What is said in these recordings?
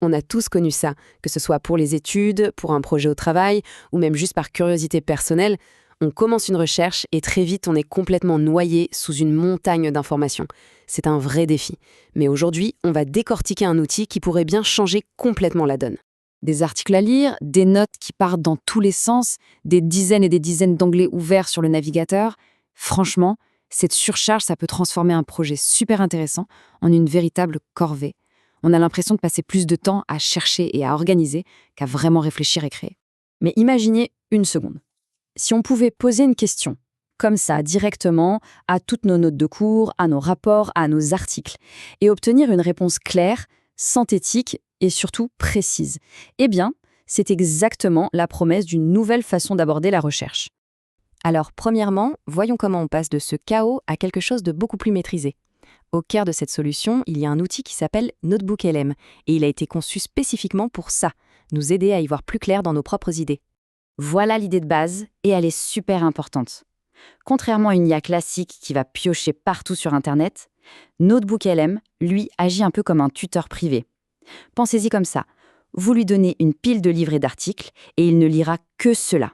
On a tous connu ça, que ce soit pour les études, pour un projet au travail, ou même juste par curiosité personnelle. On commence une recherche et très vite on est complètement noyé sous une montagne d'informations. C'est un vrai défi. Mais aujourd'hui, on va décortiquer un outil qui pourrait bien changer complètement la donne. Des articles à lire, des notes qui partent dans tous les sens, des dizaines et des dizaines d'onglets ouverts sur le navigateur. Franchement, cette surcharge, ça peut transformer un projet super intéressant en une véritable corvée. On a l'impression de passer plus de temps à chercher et à organiser qu'à vraiment réfléchir et créer. Mais imaginez une seconde. Si on pouvait poser une question, comme ça, directement, à toutes nos notes de cours, à nos rapports, à nos articles, et obtenir une réponse claire, synthétique et surtout précise, eh bien, c'est exactement la promesse d'une nouvelle façon d'aborder la recherche. Alors, premièrement, voyons comment on passe de ce chaos à quelque chose de beaucoup plus maîtrisé. Au cœur de cette solution, il y a un outil qui s'appelle NotebookLM, et il a été conçu spécifiquement pour ça, nous aider à y voir plus clair dans nos propres idées. Voilà l'idée de base, et elle est super importante. Contrairement à une IA classique qui va piocher partout sur Internet, NotebookLM, lui, agit un peu comme un tuteur privé. Pensez-y comme ça. Vous lui donnez une pile de livres et d'articles, et il ne lira que cela.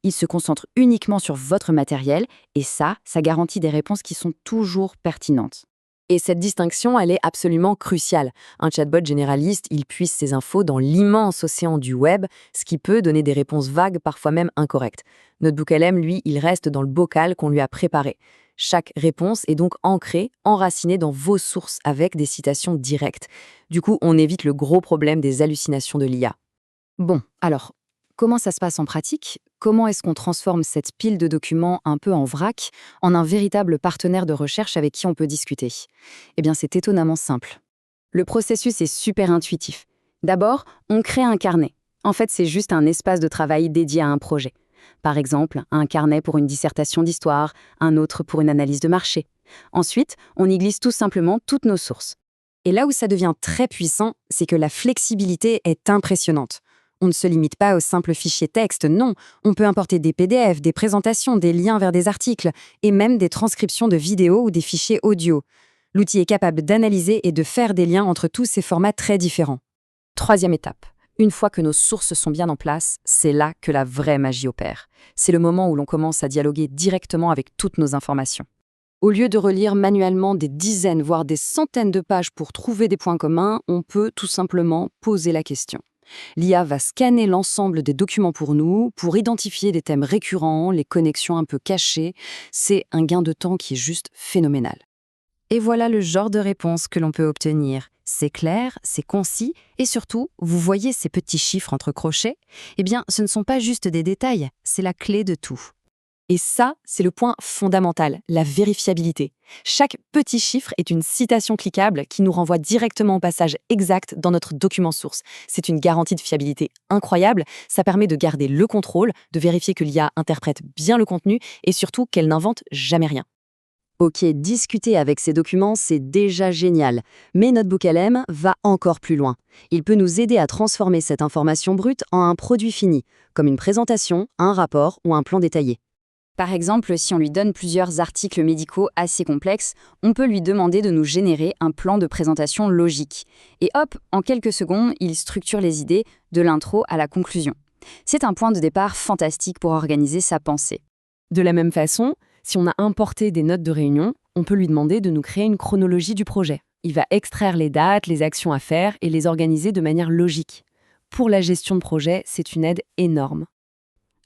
Il se concentre uniquement sur votre matériel, et ça garantit des réponses qui sont toujours pertinentes. Et cette distinction, elle est absolument cruciale. Un chatbot généraliste, il puise ses infos dans l'immense océan du web, ce qui peut donner des réponses vagues, parfois même incorrectes. NotebookLM, lui, il reste dans le bocal qu'on lui a préparé. Chaque réponse est donc ancrée, enracinée dans vos sources avec des citations directes. Du coup, on évite le gros problème des hallucinations de l'IA. Bon, alors, comment ça se passe en pratique ? Comment est-ce qu'on transforme cette pile de documents un peu en vrac en un véritable partenaire de recherche avec qui on peut discuter ? Eh bien, c'est étonnamment simple. Le processus est super intuitif. D'abord, on crée un carnet. En fait, c'est juste un espace de travail dédié à un projet. Par exemple, un carnet pour une dissertation d'histoire, un autre pour une analyse de marché. Ensuite, on y glisse tout simplement toutes nos sources. Et là où ça devient très puissant, c'est que la flexibilité est impressionnante. On ne se limite pas aux simples fichiers texte, non. On peut importer des PDF, des présentations, des liens vers des articles, et même des transcriptions de vidéos ou des fichiers audio. L'outil est capable d'analyser et de faire des liens entre tous ces formats très différents. Troisième étape. Une fois que nos sources sont bien en place, c'est là que la vraie magie opère. C'est le moment où l'on commence à dialoguer directement avec toutes nos informations. Au lieu de relire manuellement des dizaines, voire des centaines de pages pour trouver des points communs, on peut tout simplement poser la question. L'IA va scanner l'ensemble des documents pour nous, pour identifier des thèmes récurrents, les connexions un peu cachées. C'est un gain de temps qui est juste phénoménal. Et voilà le genre de réponse que l'on peut obtenir. C'est clair, c'est concis, et surtout, vous voyez ces petits chiffres entre crochets ? Eh bien, ce ne sont pas juste des détails, c'est la clé de tout. Et ça, c'est le point fondamental, la vérifiabilité. Chaque petit chiffre est une citation cliquable qui nous renvoie directement au passage exact dans notre document source. C'est une garantie de fiabilité incroyable, ça permet de garder le contrôle, de vérifier que l'IA interprète bien le contenu et surtout qu'elle n'invente jamais rien. Ok, discuter avec ces documents, c'est déjà génial. Mais NotebookLM va encore plus loin. Il peut nous aider à transformer cette information brute en un produit fini, comme une présentation, un rapport ou un plan détaillé. Par exemple, si on lui donne plusieurs articles médicaux assez complexes, on peut lui demander de nous générer un plan de présentation logique. Et hop, en quelques secondes, il structure les idées de l'intro à la conclusion. C'est un point de départ fantastique pour organiser sa pensée. De la même façon, si on a importé des notes de réunion, on peut lui demander de nous créer une chronologie du projet. Il va extraire les dates, les actions à faire et les organiser de manière logique. Pour la gestion de projet, c'est une aide énorme.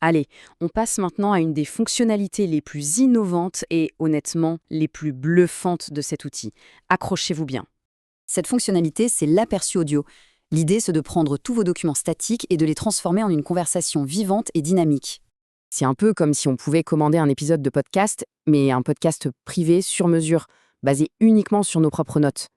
Allez, on passe maintenant à une des fonctionnalités les plus innovantes et, honnêtement, les plus bluffantes de cet outil. Accrochez-vous bien. Cette fonctionnalité, c'est l'aperçu audio. L'idée, c'est de prendre tous vos documents statiques et de les transformer en une conversation vivante et dynamique. C'est un peu comme si on pouvait commander un épisode de podcast, mais un podcast privé sur mesure, basé uniquement sur nos propres notes.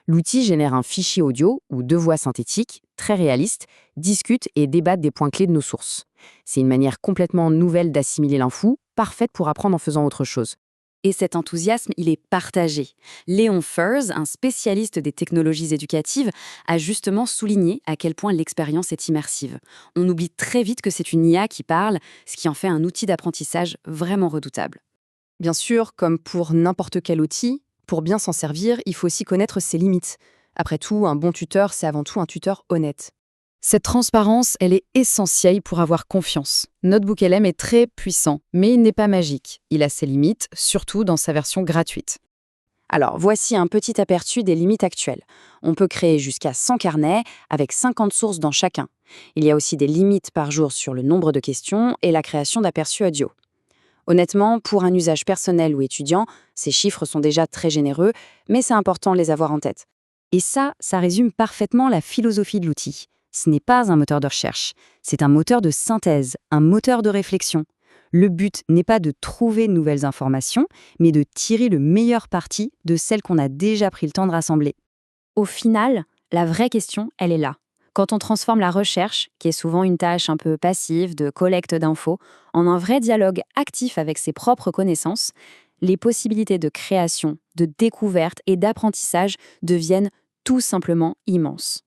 L'outil génère un fichier audio où deux voix synthétiques, très réalistes, discutent et débattent des points clés de nos sources. C'est une manière complètement nouvelle d'assimiler l'info, parfaite pour apprendre en faisant autre chose. Et cet enthousiasme, il est partagé. Léon Furs, un spécialiste des technologies éducatives, a justement souligné à quel point l'expérience est immersive. On oublie très vite que c'est une IA qui parle, ce qui en fait un outil d'apprentissage vraiment redoutable. Bien sûr, comme pour n'importe quel outil, pour bien s'en servir, il faut aussi connaître ses limites. Après tout, un bon tuteur, c'est avant tout un tuteur honnête. Cette transparence, elle est essentielle pour avoir confiance. NotebookLM est très puissant, mais il n'est pas magique. Il a ses limites, surtout dans sa version gratuite. Alors, voici un petit aperçu des limites actuelles. On peut créer jusqu'à 100 carnets avec 50 sources dans chacun. Il y a aussi des limites par jour sur le nombre de questions et la création d'aperçus audio. Honnêtement, pour un usage personnel ou étudiant, ces chiffres sont déjà très généreux, mais c'est important de les avoir en tête. Et ça résume parfaitement la philosophie de l'outil. Ce n'est pas un moteur de recherche, c'est un moteur de synthèse, un moteur de réflexion. Le but n'est pas de trouver de nouvelles informations, mais de tirer le meilleur parti de celles qu'on a déjà pris le temps de rassembler. Au final, la vraie question, elle est là. Quand on transforme la recherche, qui est souvent une tâche un peu passive de collecte d'infos, en un vrai dialogue actif avec ses propres connaissances, les possibilités de création, de découverte et d'apprentissage deviennent tout simplement immenses.